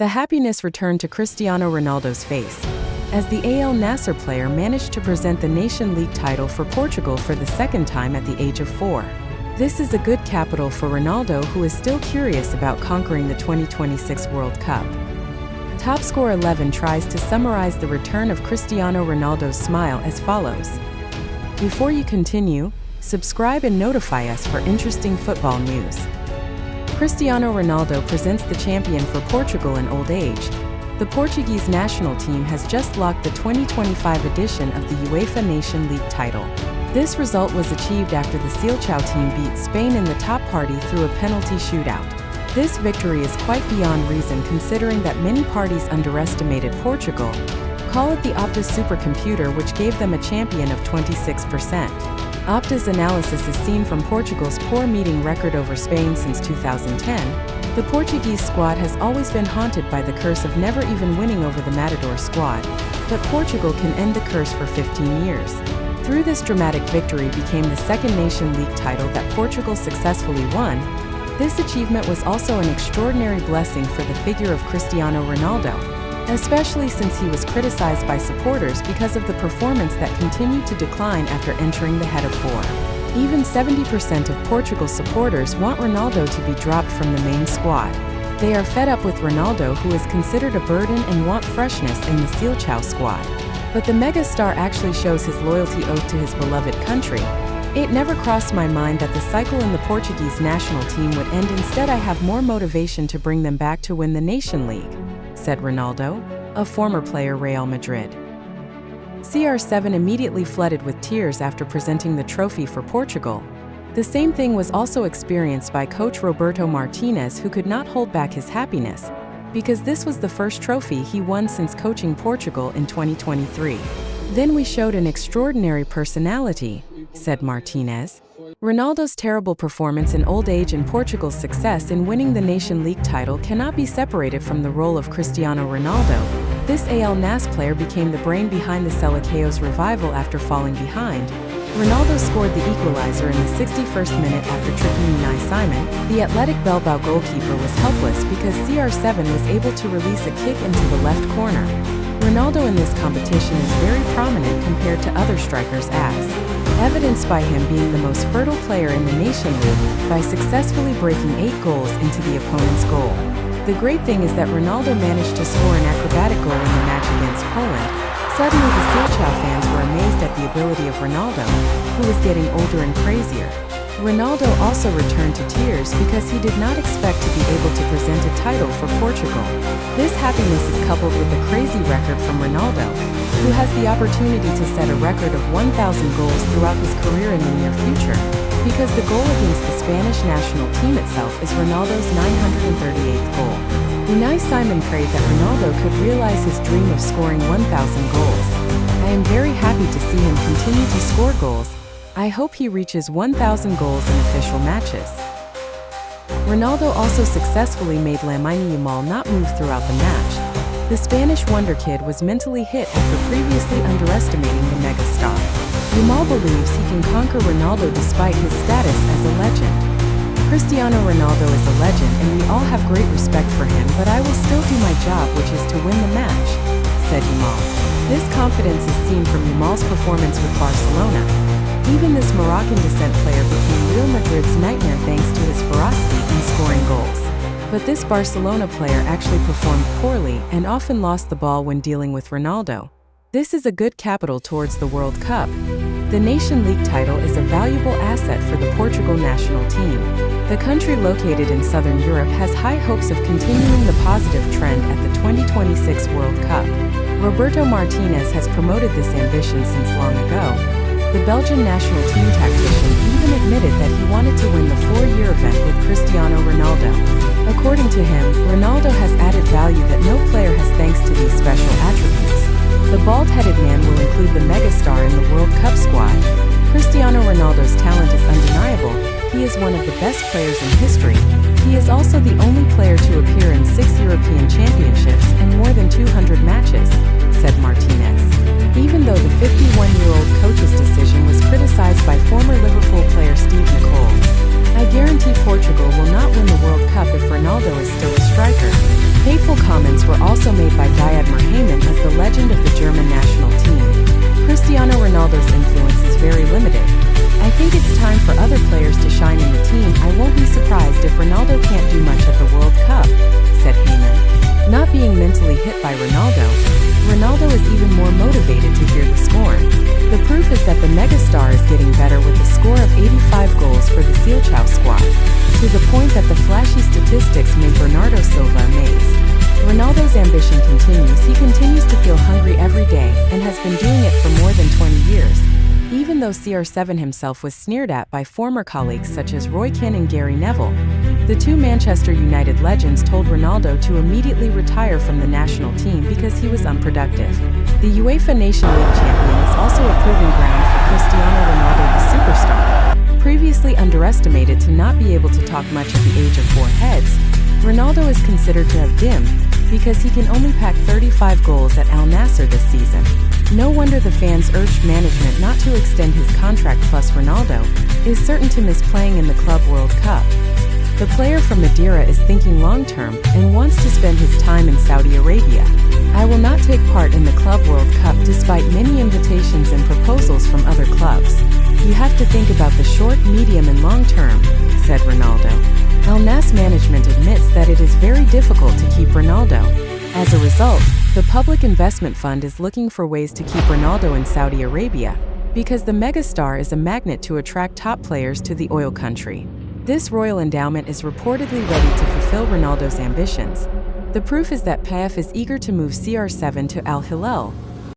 The happiness returned to Cristiano Ronaldo's face, as the Al Nassr player managed to present the Nation League title for Portugal for the second time at the age of 4. This is a good capital for Ronaldo, who is still curious about conquering the 2026 World Cup. Topscorer 11 tries to summarize the return of Cristiano Ronaldo's smile as follows. Before you continue, subscribe and notify us for interesting football news. Cristiano Ronaldo presents the champion for Portugal in old age. The Portuguese national team has just locked the 2025 edition of the UEFA Nation League title. This result was achieved after the Seleção team beat Spain in the top party through a penalty shootout. This victory is quite beyond reason, considering that many parties underestimated Portugal. Call it the Opta's supercomputer, which gave them a champion of 26%. Opta's analysis is seen from Portugal's poor meeting record over Spain since 2010. The Portuguese squad has always been haunted by the curse of never even winning over the Matador squad, but Portugal can end the curse for 15 years. Through this dramatic victory became the second Nation League title that Portugal successfully won. This achievement was also an extraordinary blessing for the figure of Cristiano Ronaldo, especially since he was criticized by supporters because of the performance that continued to decline after entering the head of 4. Even 70% of Portugal's supporters want Ronaldo to be dropped from the main squad. They are fed up with Ronaldo, who is considered a burden, and want freshness in the Seleção squad. But the megastar actually shows his loyalty oath to his beloved country. It never crossed my mind that the cycle in the Portuguese national team would end. Instead, I have more motivation to bring them back to win the Nation League, said Ronaldo, a former player Real Madrid. CR7 immediately flooded with tears after presenting the trophy for Portugal. The same thing was also experienced by coach Roberto Martinez, who could not hold back his happiness, because this was the first trophy he won since coaching Portugal in 2023. Then we showed an extraordinary personality, said Martinez. Ronaldo's terrible performance in old age and Portugal's success in winning the Nation League title cannot be separated from the role of Cristiano Ronaldo. This Al Nassr player became the brain behind the Seleção's revival after falling behind. Ronaldo scored the equalizer in the 61st minute after tricking Unai Simon. The Athletic Bilbao goalkeeper was helpless because CR7 was able to release a kick into the left corner. Ronaldo in this competition is very prominent compared to other strikers, as evidenced by him being the most fertile player in the Nation League by successfully breaking 8 goals into the opponent's goal. The great thing is that Ronaldo managed to score an acrobatic goal in the match against Poland. Suddenly the Seleção fans were amazed at the ability of Ronaldo, who was getting older and crazier. Ronaldo also returned to tears because he did not expect to be able to present a title for Portugal. This happiness is coupled with a crazy record from Ronaldo, who has the opportunity to set a record of 1,000 goals throughout his career in the near future, because the goal against the Spanish national team itself is Ronaldo's 938th goal. Unai Simon prayed that Ronaldo could realize his dream of scoring 1,000 goals. I am very happy to see him continue to score goals. I hope he reaches 1,000 goals in official matches. Ronaldo also successfully made Lamine Yamal not move throughout the match. The Spanish wonder kid was mentally hit after previously underestimating the megastar. Yamal believes he can conquer Ronaldo despite his status as a legend. Cristiano Ronaldo is a legend and we all have great respect for him, but I will still do my job, which is to win the match, said Yamal. This confidence is seen from Yamal's performance with Barcelona. Even this Moroccan descent player became Real Madrid's nightmare thanks to his ferocity in scoring goals. But this Barcelona player actually performed poorly and often lost the ball when dealing with Ronaldo. This is a good capital towards the World Cup. The Nation League title is a valuable asset for the Portugal national team. The country located in southern Europe has high hopes of continuing the positive trend at the 2026 World Cup. Roberto Martinez has promoted this ambition since long ago. The Belgian national team tactician even admitted that he wanted to win the 4-year event with Cristiano Ronaldo. According to him, Ronaldo has added value that no player has thanks to these special attributes. The bald-headed man will include the megastar in the World Cup squad. Cristiano Ronaldo's talent is undeniable. He is one of the best players in history. He is also the only player to appear in 6 European championships and more than 200 matches, said Martinez. Even though the 51-year-old coach's decision was criticized by former Liverpool player Steve Nicol, I guarantee Portugal will not win the World Cup if Ronaldo is still a striker. Hateful comments announcements were also made by Diad Merheimen as the legend of the German national team. Cristiano Ronaldo's influence is very limited. I think it's time for other players to shine in the team. I won't be surprised if Ronaldo can't do much at the World Cup, said Heyman. Not being mentally hit by Ronaldo is even more motivated to hear the scorn. The proof is that the megastar is getting better with a score of 85 goals for the Seleção squad, to the point that the flashy statistics make Bernardo Silva amazed. Ronaldo's ambition continues. He continues to feel hungry every day and has been doing it for more than 20 years. Even though CR7 himself was sneered at by former colleagues such as Roy Keane and Gary Neville, the two Manchester United legends told Ronaldo to immediately retire from the national team because he was unproductive. The UEFA Nation League champion is also a proving ground for Cristiano Ronaldo, the superstar. Previously underestimated to not be able to talk much at the age of 4 heads, Ronaldo is considered to have dimmed because he can only pack 35 goals at Al Nassr this season. No wonder the fans urged management not to extend his contract. Plus, Ronaldo is certain to miss playing in the Club World Cup. The player from Madeira is thinking long-term and wants to spend his time in Saudi Arabia. I will not take part in the Club World Cup despite many invitations and proposals from other clubs. You have to think about the short, medium and long term, said Ronaldo. Al Nassr management admits that it is very difficult to keep Ronaldo. As a result, the Public Investment Fund is looking for ways to keep Ronaldo in Saudi Arabia, because the megastar is a magnet to attract top players to the oil country. This royal endowment is reportedly ready to fulfill Ronaldo's ambitions. The proof is that PAF is eager to move CR7 to Al Hilal,